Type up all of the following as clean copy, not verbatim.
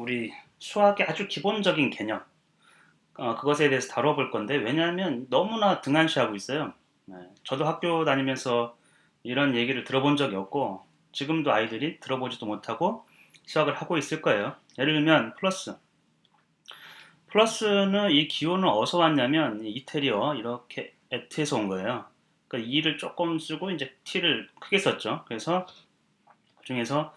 우리 수학의 아주 기본적인 개념, 그것에 대해서 다뤄볼 건데, 왜냐하면 너무나 등한시하고 있어요. 네, 저도 학교 다니면서 이런 얘기를 들어본 적이 없고, 지금도 아이들이 들어보지도 못하고 수학을 하고 있을 거예요. 예를 들면 플러스. 플러스는 이 기호는 어디서 왔냐면 이태리어 이렇게 에트에서 온 거예요. 그러니까 E를 조금 쓰고 이제 T를 크게 썼죠. 그래서 그중에서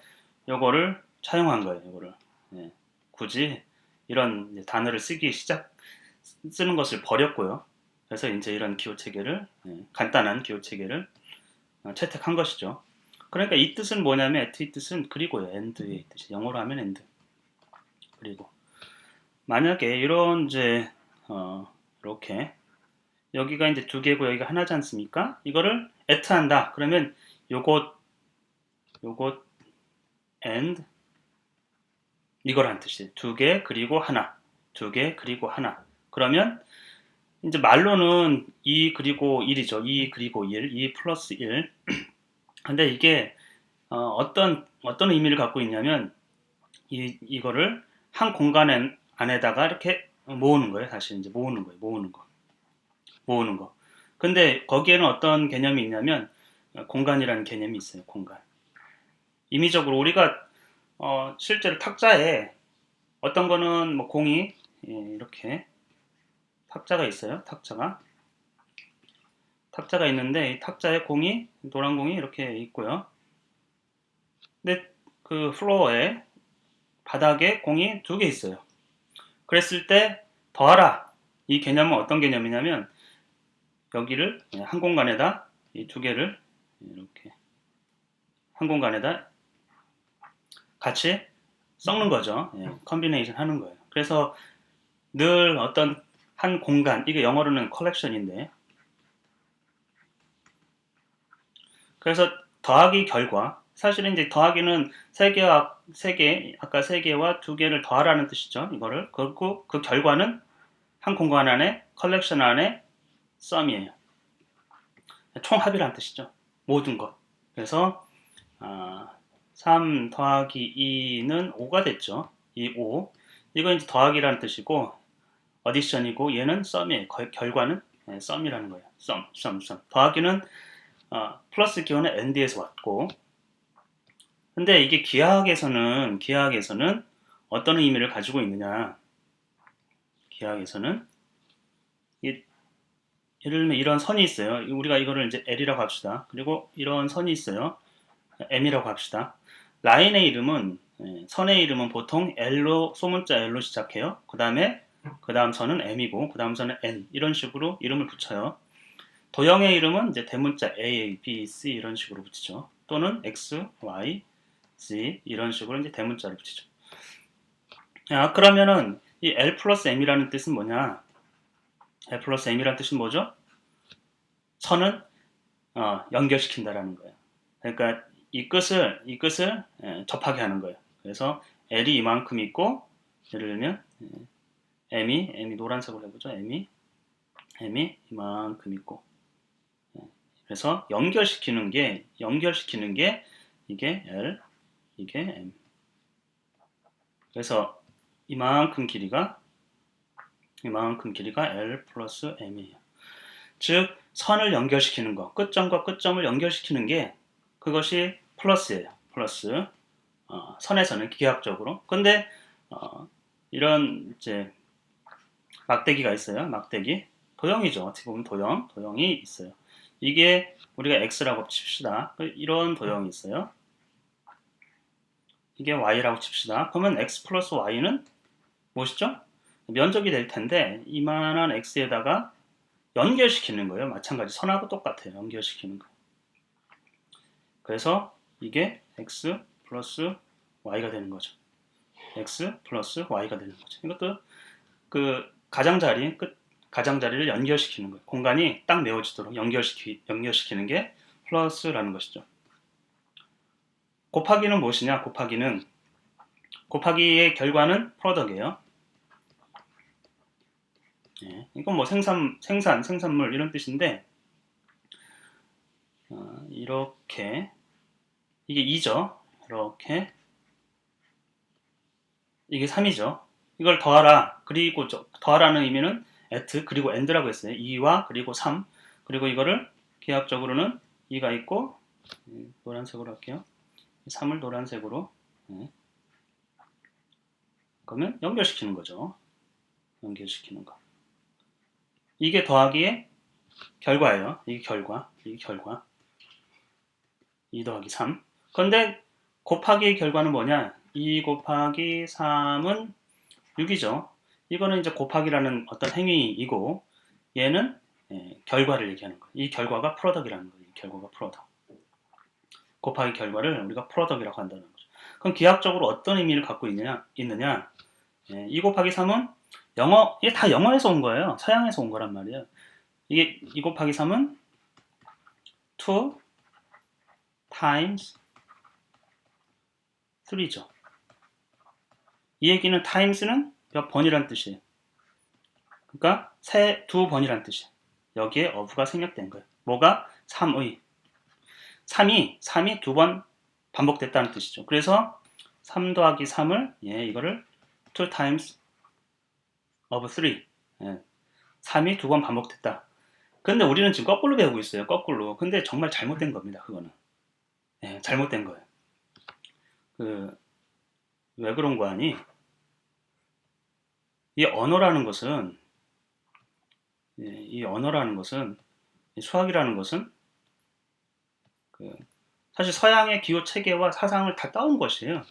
요거를 차용한 거예요. 요거를. 예, 굳이 이런 이제 단어를 쓰는 것을 버렸고요. 그래서 이제 이런 기호 체계를, 간단한 기호 체계를 채택한 것이죠. 그러니까 이 뜻은 뭐냐면 at 이 뜻은 그리고요. and의 뜻이 영어로 하면 and. 그리고 만약에 이런 이제 이렇게 여기가 이제 두 개고 여기가 하나지 않습니까? 이거를 at 한다. 그러면 요것 and 이거란 뜻이에요. 두 개 그리고 하나. 두 개 그리고 하나. 그러면 이제 말로는 2 그리고 1이죠. 2 그리고 1, 2 플러스 1. 근데 이게 어떤 의미를 갖고 있냐면 이거를 한 공간 안에다가 이렇게 모으는 거예요. 사실 이제 모으는 거예요. 모으는 거. 근데 거기에는 어떤 개념이 있냐면 공간이라는 개념이 있어요. 공간. 임의적으로 우리가 실제로 탁자에 어떤 거는 뭐 공이 이렇게 탁자가 있어요. 탁자가 있는데 이 탁자에 공이 노란 공이 이렇게 있고요. 근데 그 플로어에 바닥에 공이 두 개 있어요. 그랬을 때 더하라. 이 개념은 어떤 개념이냐면 여기를 한 공간에다 이 두 개를 이렇게 한 공간에다 같이 섞는 거죠. 컨비네이션 하는 거예요. 그래서 늘 어떤 한 공간, 이게 영어로는 컬렉션인데, 그래서 더하기 결과, 사실은 이제 더하기는 아까 세 개와 두 개를 더하라는 뜻이죠. 이거를. 그리고 그 결과는 한 공간 안에, 컬렉션 안에 썸이에요. 총합이라는 뜻이죠. 모든 것. 그래서 3 더하기 2는 5가 됐죠. 이 5. 이건 이제 더하기라는 뜻이고 어디션이고 얘는 썸이에요. 결과는 썸이라는 거예요. 썸. 더하기는 플러스 기호는 and에서 왔고 근데 이게 기하학에서는 어떤 의미를 가지고 있느냐. 기하학에서는 예를 들면 이런 선이 있어요. 우리가 이거를 이제 L이라고 합시다. 그리고 이런 선이 있어요. M이라고 합시다. 라인의 이름은 선의 이름은 보통 L로 소문자 L로 시작해요. 그 다음 선은 M이고 그 다음 선은 N 이런 식으로 이름을 붙여요. 도형의 이름은 이제 대문자 A, B, C 이런 식으로 붙이죠. 또는 X, Y, Z 이런 식으로 이제 대문자를 붙이죠. 그러면은 이 L 플러스 M이라는 뜻은 뭐냐? L 플러스 M이라는 뜻은 뭐죠? 선은 연결시킨다라는 거예요. 그러니까 이 끝을 접하게 하는 거예요. 그래서 L이 이만큼 있고 예를 들면 M이 노란색으로 해보죠. M이 이만큼 있고 그래서 연결시키는 게 이게 L 이게 M. 그래서 이만큼 길이가 L 플러스 M이에요. 즉 선을 연결시키는 거, 끝점과 끝점을 연결시키는 게 그것이 플러스예요. 플러스. 선에서는 기하학적으로. 근데 이런 이제 막대기가 있어요. 막대기. 도형이죠. 어떻게 보면 도형이 있어요. 이게 우리가 x라고 칩시다. 이런 도형이 있어요. 이게 y라고 칩시다. 그러면 x 플러스 y는 무엇이죠? 면적이 될 텐데 이만한 x에다가 연결시키는 거예요. 마찬가지 선하고 똑같아요. 연결시키는 거. 그래서 이게 x 플러스 y가 되는 거죠. x 플러스 y가 되는 거죠. 이것도 그 가장자리를 연결시키는 거예요. 공간이 딱 메워지도록 연결시키는 게 플러스라는 것이죠. 곱하기는 무엇이냐? 곱하기의 결과는 프로덕이에요. 이건 뭐 생산물 이런 뜻인데 이렇게 이게 2죠. 이렇게 이게 3이죠. 이걸 더하라. 그리고 더하라는 의미는 at 그리고 and라고 했어요. 2와 그리고 3. 그리고 이거를 기하학적으로는 2가 있고 노란색으로 할게요. 3을 노란색으로. 네. 그러면 연결시키는 거죠. 연결시키는 거. 이게 더하기의 결과예요. 이게 결과. 2 더하기 3. 그런데 곱하기의 결과는 뭐냐? 2 곱하기 3은 6이죠. 이거는 이제 곱하기라는 어떤 행위이고 얘는 결과를 얘기하는 거예요. 이 결과가 프로덕이라는 거예요. 이 결과가 프로덕. 곱하기 결과를 우리가 프로덕이라고 한다는 거죠. 그럼 기하학적으로 어떤 의미를 갖고 있느냐? 2 곱하기 3은 영어, 이게 다 영어에서 온 거예요. 서양에서 온 거란 말이에요. 이게 2 곱하기 3은 2 times 3죠. 이 얘기는 times는 몇 번이란 뜻이에요. 그러니까 두 번이란 뜻이에요. 여기에 of가 생략된 거예요. 뭐가? 3의. 3이 두 번 반복됐다는 뜻이죠. 그래서 3 더하기 3을 이거를 2 times of 3. 3이 두 번 반복됐다. 근데 우리는 지금 거꾸로 배우고 있어요. 거꾸로. 근데 정말 잘못된 겁니다. 그거는. 잘못된 거예요. 왜 그런 거 아니? 이 언어라는 것은 수학이라는 것은 사실 서양의 기호 체계와 사상을 다 따온 것이에요.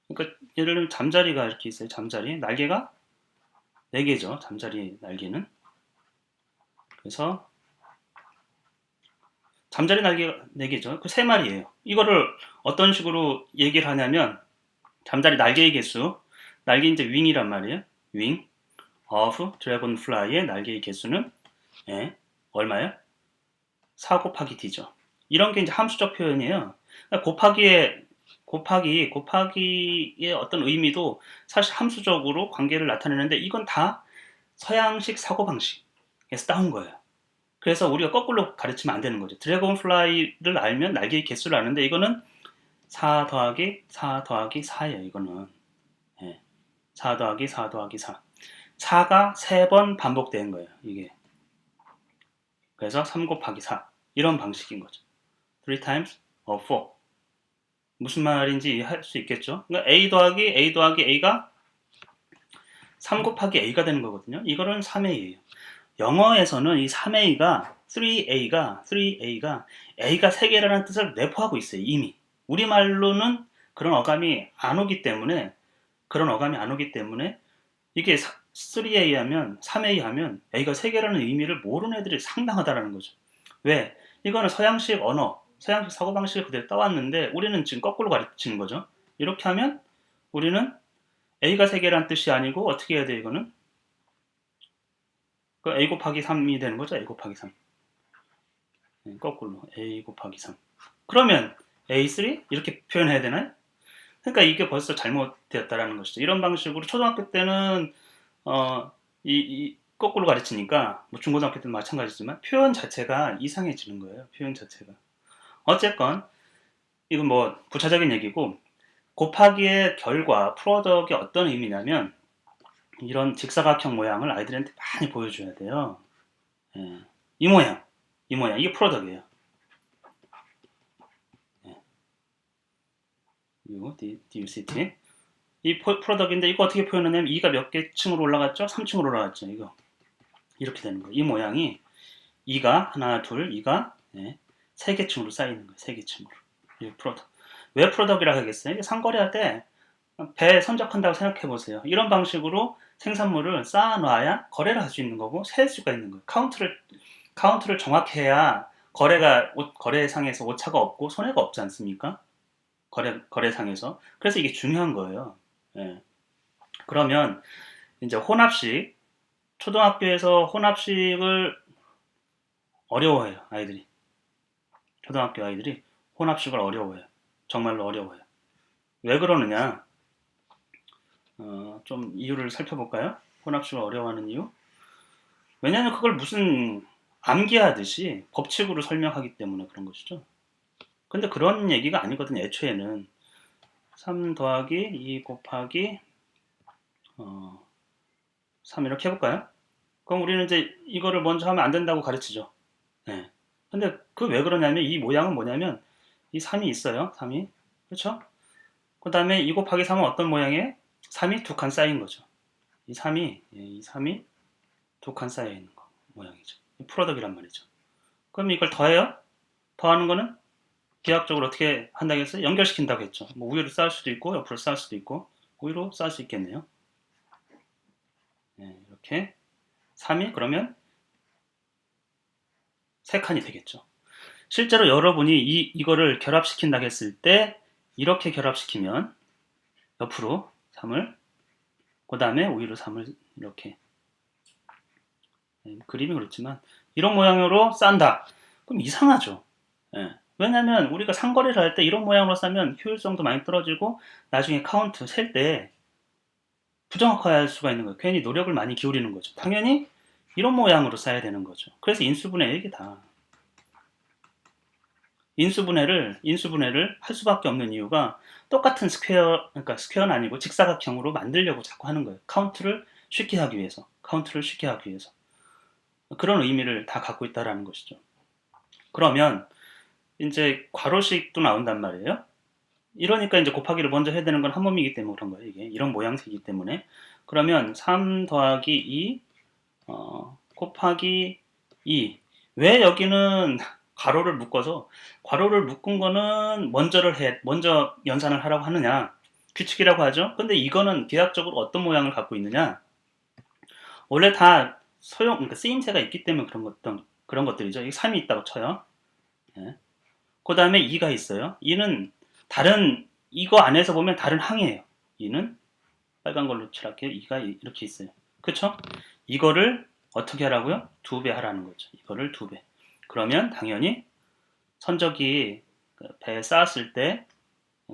그러니까 예를 들면 잠자리가 이렇게 있어요. 잠자리 날개가 4개죠. 잠자리 날개는. 그래서 잠자리 날개가 4개죠. 그 3마리예요. 이거를 어떤 식으로 얘기를 하냐면 잠자리 날개의 개수, 날개 이제 윙이란 말이에요. 윙 of dragonfly의 날개의 개수는 얼마예요? 4 곱하기 d죠. 이런 게 이제 함수적 표현이에요. 그러니까 곱하기의 어떤 의미도 사실 함수적으로 관계를 나타내는데 이건 다 서양식 사고방식에서 따온 거예요. 그래서 우리가 거꾸로 가르치면 안 되는 거죠. 드래곤플라이를 알면 날개의 개수를 아는데 이거는 4 더하기 4예요. 이거는 4 더하기 4 더하기 4. 4가 3번 반복된 거예요. 이게. 그래서 3 곱하기 4 이런 방식인 거죠. 3 times 4. 무슨 말인지 이해할 수 있겠죠? 그러니까 A 더하기 A가 3 곱하기 A가 되는 거거든요. 이거는 3A예요. 영어에서는 이 3A가 3A가 A가 3개라는 뜻을 내포하고 있어요. 이미. 우리말로는 그런 어감이 안 오기 때문에 이게 3A 하면 3A 하면 A가 3개라는 의미를 모르는 애들이 상당하다라는 거죠. 왜? 이거는 서양식 언어, 서양식 사고방식을 그대로 따왔는데 우리는 지금 거꾸로 가르치는 거죠. 이렇게 하면 우리는 A가 3개라는 뜻이 아니고 어떻게 해야 돼 이거는? A 곱하기 3이 되는 거죠. A 곱하기 3. 거꾸로 A 곱하기 3. 그러면 A3 이렇게 표현해야 되나요? 그러니까 이게 벌써 잘못되었다라는 것이죠. 이런 방식으로 초등학교 때는 거꾸로 가르치니까 뭐 중고등학교 때는 마찬가지지만 표현 자체가 이상해지는 거예요. 표현 자체가. 어쨌건 이건 뭐 부차적인 얘기고 곱하기의 결과 프로덕이 어떤 의미냐면 이런 직사각형 모양을 아이들한테 많이 보여줘야 돼요. 이 모양 이게 프로덕이에요. 이거 DUCT 이 프로덕인데 이거 어떻게 표현하냐면 2가 몇 개 층으로 올라갔죠? 3층으로 올라갔죠. 이거 이렇게 되는 거예요. 이 모양이 2가 하나 둘 2가 3개 층으로 쌓이는 거예요. 3개 층으로. 이 프로덕. 왜 프로덕이라고 하겠어요? 상거래할 때 배 선적한다고 생각해 보세요. 이런 방식으로 생산물을 쌓아놔야 거래를 할 수 있는 거고 셀 수가 있는 거예요. 카운트를 정확히 해야 거래상에서 오차가 없고 손해가 없지 않습니까? 거래상에서. 그래서 이게 중요한 거예요. 그러면 이제 혼합식 초등학교에서 혼합식을 어려워해요. 아이들이. 초등학교 아이들이 혼합식을 어려워해요. 정말로 어려워해요. 왜 그러느냐? 좀 이유를 살펴볼까요? 혼합식을 어려워하는 이유? 왜냐하면 그걸 무슨 암기하듯이 법칙으로 설명하기 때문에 그런 것이죠. 근데 그런 얘기가 아니거든요. 애초에는 3 더하기 2 곱하기 3 이렇게 해볼까요? 그럼 우리는 이제 이거를 먼저 하면 안 된다고 가르치죠. 네. 근데 그 왜 그러냐면 이 모양은 뭐냐면 이 3이 있어요. 3이. 그렇죠? 그 다음에 2 곱하기 3은 어떤 모양이에요? 3이 두 칸 쌓인 거죠. 이 3이, 이 3이 두 칸 쌓여 있는 거 모양이죠. 프로덕이란 말이죠. 그럼 이걸 더해요? 더하는 거는 기하학적으로 어떻게 한다고 했어요? 연결시킨다고 했죠. 뭐 우위로 쌓을 수도 있고 옆으로 쌓을 수도 있고 우위로 쌓을 수 있겠네요. 네, 이렇게 3이 그러면 3칸이 되겠죠. 실제로 여러분이 이거를 결합시킨다고 했을 때 이렇게 결합시키면 옆으로 3을 그 다음에 우위로 3을 이렇게 그림이 그렇지만 이런 모양으로 싼다. 그럼 이상하죠. 예. 왜냐면 우리가 상거래를 할 때 이런 모양으로 싸면 효율성도 많이 떨어지고 나중에 카운트 셀 때 부정확할 수가 있는 거예요. 괜히 노력을 많이 기울이는 거죠. 당연히 이런 모양으로 싸야 되는 거죠. 그래서 인수분해 이게 다. 인수분해를 할 수밖에 없는 이유가 똑같은 스퀘어, 그러니까 스퀘어는 아니고 직사각형으로 만들려고 자꾸 하는 거예요. 카운트를 쉽게 하기 위해서. 그런 의미를 다 갖고 있다라는 것이죠. 그러면 이제 괄호식도 나온단 말이에요. 이러니까 이제 곱하기를 먼저 해야 되는 건 한 몸이기 때문에 그런 거예요. 이게 이런 모양새이기 때문에. 그러면 3 더하기 2 곱하기 2. 왜 여기는 괄호를 묶은 거는 먼저 연산을 하라고 하느냐? 규칙이라고 하죠. 근데 이거는 기하학적으로 어떤 모양을 갖고 있느냐? 원래 다 그러니까 쓰임새가 있기 때문에 그런 것들이죠. 이 3이 있다고 쳐요. 예. 그 다음에 2가 있어요. 2는 이거 안에서 보면 다른 항이에요. 2는 빨간 걸로 칠할게요. 2가 이렇게 있어요. 그쵸? 이거를 어떻게 하라고요? 2배 하라는 거죠. 이거를 2배. 그러면 당연히 선적이 배에 쌓았을 때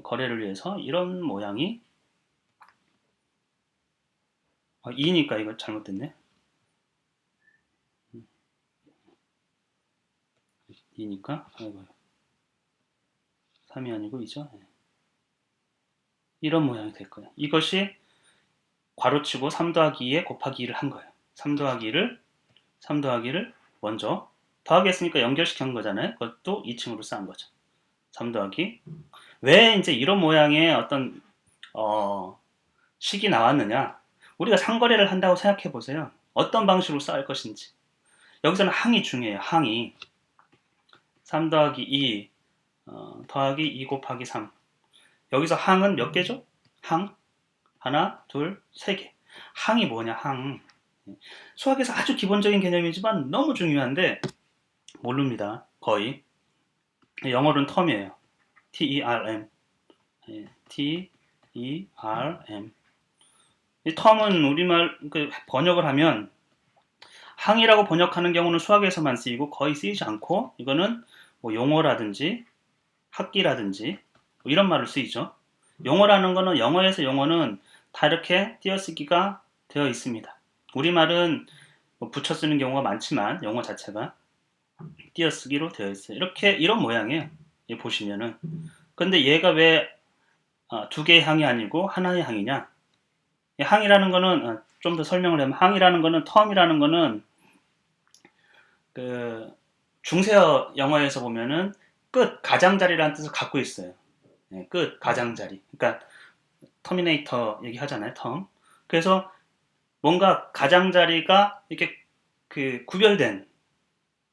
거래를 위해서 이런 모양이 2니까 이거 잘못됐네. 2니까 3이 아니고 2죠. 이런 모양이 될 거예요. 이것이 괄호치고 3 더하기 2에 곱하기 2를 한 거예요. 3 더하기 2를 먼저 더하기 했으니까 연결시킨 거잖아요. 그것도 2층으로 쌓은 거죠. 3 더하기. 왜 이제 이런 모양의 어떤 식이 나왔느냐? 우리가 상거래를 한다고 생각해 보세요. 어떤 방식으로 쌓을 것인지. 여기서는 항이 중요해요. 항이 3 더하기 2 더하기 2 곱하기 3. 여기서 항은 몇 개죠? 항 하나, 둘, 세 개. 항이 뭐냐? 항. 수학에서 아주 기본적인 개념이지만 너무 중요한데 모릅니다. 거의. 영어로는 텀이에요. T-E-R-M. T-E-R-M. 이 텀은 우리말 번역을 하면 항이라고 번역하는 경우는 수학에서만 쓰이고 거의 쓰이지 않고 이거는 뭐 용어라든지 학기라든지 뭐 이런 말을 쓰이죠. 용어라는 거는 영어는 다 이렇게 띄어쓰기가 되어 있습니다. 우리말은 뭐 붙여 쓰는 경우가 많지만 영어 자체가 띄어쓰기로 되어 있어요. 이런 모양이에요. 보시면은. 근데 얘가 왜 두 개의 항이 아니고 하나의 항이냐? 항이라는 거는 좀 더 설명을 하면 항이라는 거는 텀이라는 거는 그 중세어 영어에서 보면은 끝 가장자리라는 뜻을 갖고 있어요. 네, 끝 가장자리. 그러니까 터미네이터 얘기하잖아요. 텀. 그래서 뭔가 가장자리가 이렇게 구별된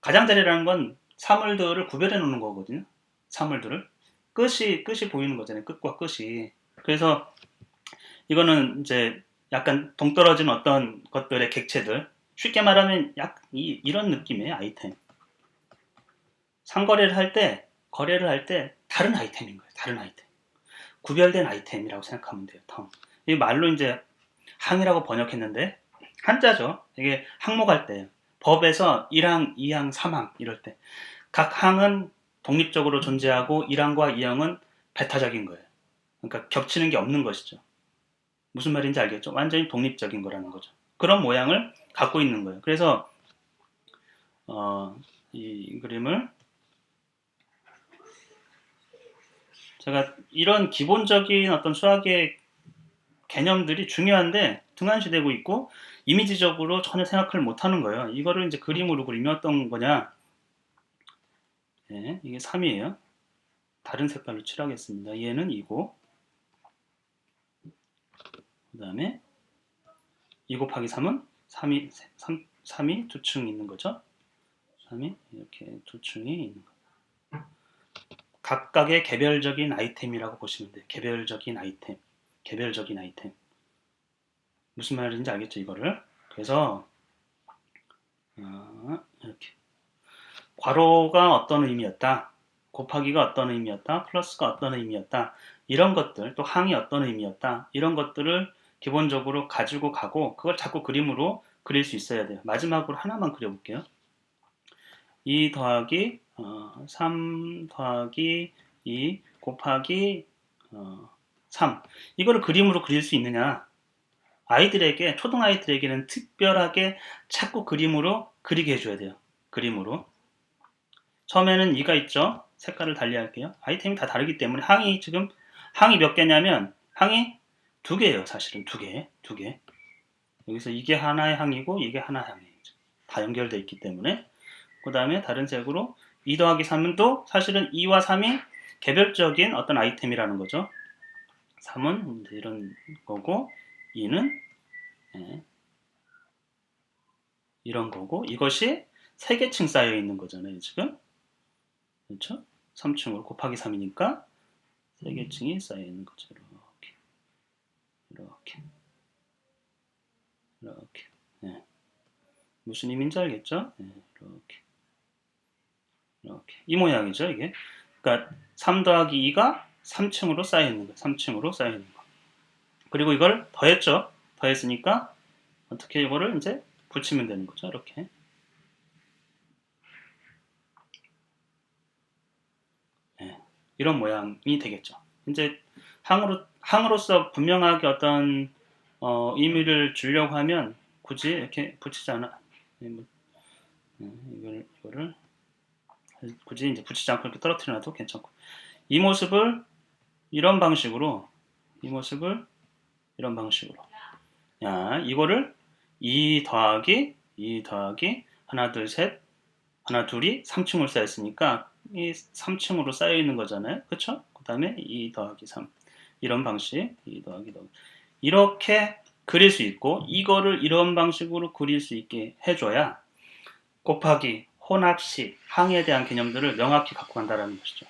가장자리라는 건 사물들을 구별해 놓는 거거든요. 사물들을 끝이 보이는 거잖아요. 끝과 끝이. 그래서 이거는 이제 약간 동떨어진 어떤 것들의 객체들 쉽게 말하면 이런 느낌의 아이템. 거래를 할 때 다른 아이템인 거예요. 다른 아이템. 구별된 아이템이라고 생각하면 돼요. 텀. 이 말로 이제 항이라고 번역했는데 한자죠. 이게 항목할 때 법에서 1항, 2항, 3항 이럴 때 각 항은 독립적으로 존재하고 1항과 2항은 배타적인 거예요. 그러니까 겹치는 게 없는 것이죠. 무슨 말인지 알겠죠? 완전히 독립적인 거라는 거죠. 그런 모양을 갖고 있는 거예요. 그래서 이 그림을 제가 이런 기본적인 어떤 수학의 개념들이 중요한데 등한시되고 있고 이미지적으로 전혀 생각을 못하는 거예요. 이거를 이제 그림으로 그리면 어떤 거냐? 네, 이게 3이에요. 다른 색깔로 칠하겠습니다. 얘는 2고 그 다음에 2 곱하기 3은 3이 두 층 있는 거죠. 3이 이렇게 두 층이 있는 거. 각각의 개별적인 아이템이라고 보시면 돼요. 개별적인 아이템. 개별적인 아이템. 무슨 말인지 알겠죠, 이거를? 그래서 이렇게 괄호가 어떤 의미였다, 곱하기가 어떤 의미였다, 플러스가 어떤 의미였다, 이런 것들, 또 항이 어떤 의미였다, 이런 것들을 기본적으로 가지고 가고 그걸 자꾸 그림으로 그릴 수 있어야 돼요. 마지막으로 하나만 그려볼게요. 2 더하기 3 더하기 2 곱하기 3, 이거를 그림으로 그릴 수 있느냐? 아이들에게, 초등 아이들에게는 특별하게 자꾸 그림으로 그리게 해줘야 돼요. 그림으로. 처음에는 2가 있죠. 색깔을 달리할게요. 아이템이 다 다르기 때문에 항이 몇 개냐면 항이 2개예요. 사실은 2개. 여기서 이게 하나의 항이고 이게 하나의 항이에요. 다 연결되어 있기 때문에. 그 다음에 다른 색으로 2 더하기 3은 또 사실은 2와 3이 개별적인 어떤 아이템이라는 거죠. 3은 이런 거고 2는 이런 거고, 이것이 3개층 쌓여 있는 거잖아요, 지금. 그렇죠? 3층으로 곱하기 3이니까 3개층이 쌓여 있는 거죠. 이렇게. 네. 무슨 의미인지 알겠죠? 네, 이렇게. 이 모양이죠, 이게. 그러니까 3 더하기 2가 3층으로 쌓여 있는 거. 3층으로 쌓여 있는 거. 그리고 이걸 더했죠. 더했으니까 어떻게 이거를 이제 붙이면 되는 거죠, 이렇게. 네, 이런 모양이 되겠죠. 이제 항으로서 분명하게 어떤 의미를 주려고 하면 굳이 이렇게 붙이지 않아. 이거를 굳이 이제 붙이지 않고 이렇게 떨어뜨려놔도 괜찮고, 이 모습을 이런 방식으로, 야, 이거를 2 더하기 하나 둘 셋, 하나 둘이 3층으로 쌓였으니까 이 3층으로 쌓여 있는 거잖아요. 그렇죠? 그 다음에 2 더하기 3, 이런 방식, 2 더하기 이렇게 그릴 수 있고, 이거를 이런 방식으로 그릴 수 있게 해줘야 곱하기, 혼합식, 항에 대한 개념들을 명확히 갖고 간다는 것이죠.